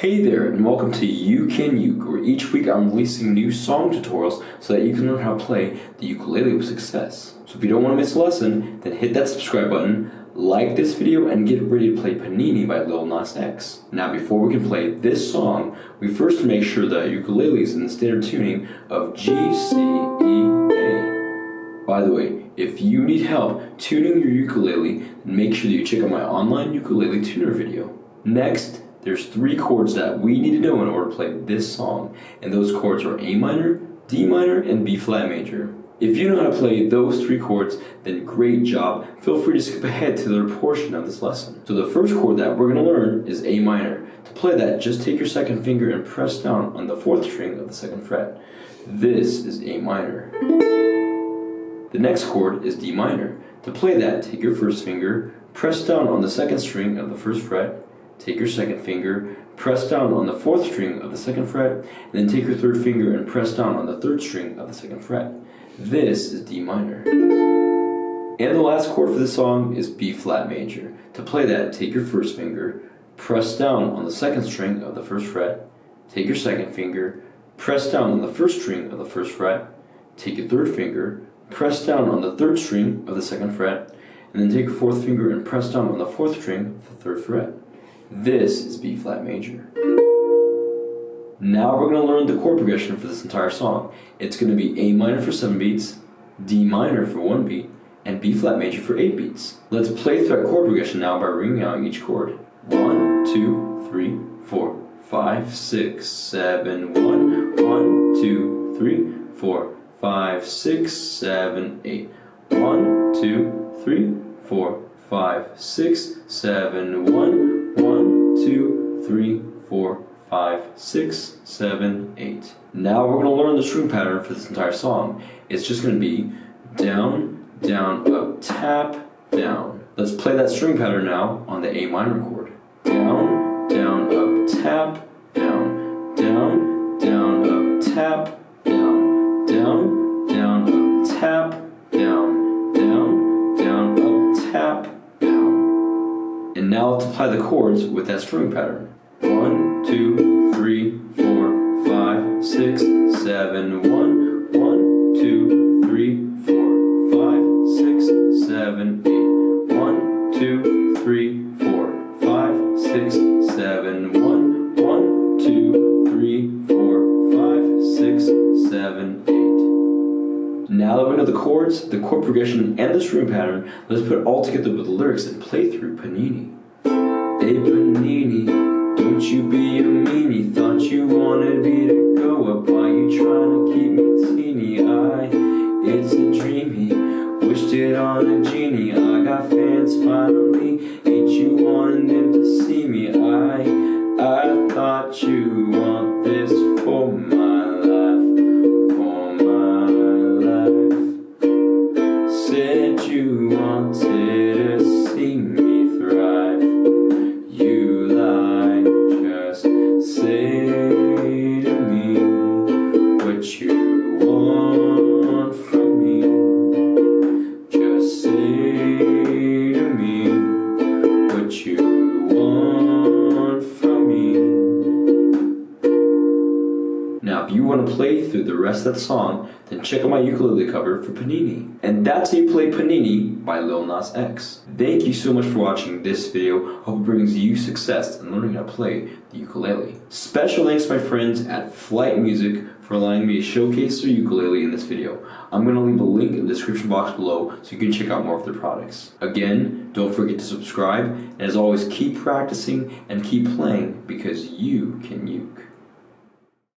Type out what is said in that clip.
Hey there, and welcome to You Can Uke, where each week I'm releasing new song tutorials so that you can learn how to play the ukulele with success. So if you don't want to miss a lesson, then hit that subscribe button, like this video, and get ready to play Panini by Lil Nas X. Now before we can play this song, we first make sure the ukulele is in the standard tuning of G, C, E, A. By the way, if you need help tuning your ukulele, then make sure that you check out my online ukulele tuner video. Next, there's 3 chords that we need to know in order to play this song, and those chords are A minor, D minor, and B flat major. If you know how to play those 3 chords, then great job. Feel free to skip ahead to the portion of this lesson. So the first chord that we're going to learn is A minor. To play that, just take your second finger and press down on the 4th string of the 2nd fret. This is A minor. The next chord is D minor. To play that, take your first finger, press down on the 2nd string of the 1st fret, take your second finger, press down on the 4th string of the 2nd fret, and then take your 3rd finger and press down on the 3rd string of the 2nd fret. This is D minor. And the last chord for this song is B flat major. To play that, take your first finger, press down on the 2nd string of the 1st fret, take your second finger, press down on the 1st string of the 1st fret, take your 3rd finger, press down on the 3rd string of the 2nd fret, and then take your 4th finger and press down on the 4th string of the 3rd fret. This is B flat major. Now we're going to learn the chord progression for this entire song. It's going to be A minor for 7 beats, D minor for 1 beat, and B flat major for 8 beats. Let's play through that chord progression now by ringing out each chord. 1, 2, 3, 4, 5, 6, 7, 1, 1, 2, 3, 4, 5, 6, 7, 8. 1, 2, 3, 4, 5, 6, 7, 1, 1, 2, 3, 4, 5, 6, 7, 8. Now we're going to learn the string pattern for this entire song. It's just going to be down, down, up, tap, down. Let's play that string pattern now on the A minor chord. Down, down, up, tap, down, down, down, up, tap, down, down, down, up, tap, down, down, down, up, tap, down. And now let's apply the chords with that string pattern. 1, 2, 3, 4, 5, 6, 7, 1, 1, 2, 3, 4, 5, 6, 7, 8. 1, 2, 3, 4, 5, 6, 7, 1, 1, 2, 3, 4, 5, 6, 7, 8. Now that we know the chords, the chord progression, and the string pattern, let's put it all together with the lyrics and play through Panini. Hey Panini, don't you be a meanie. Thought you wanted me to go up. Why you trying to keep me teeny? It's a dreamy, wished it on a genie. I got fans finally, ain't you wanting them to see me? I thought you want this for my life, for my life. Said you wanted to see me thrive. You lie, just say to me what you want from me. Just say to me what you want from me. Now if you want to play through the rest of that song, then check out my ukulele cover for Panini. And that's how you play Panini by Lil Nas X. Thank you so much for watching this video. Hope it brings you success in learning how to play the ukulele. Special thanks to my friends at Flight Music for allowing me to showcase their ukulele in this video. I'm going to leave a link in the description box below so you can check out more of their products. Again, don't forget to subscribe, and as always, keep practicing and keep playing because you can uke.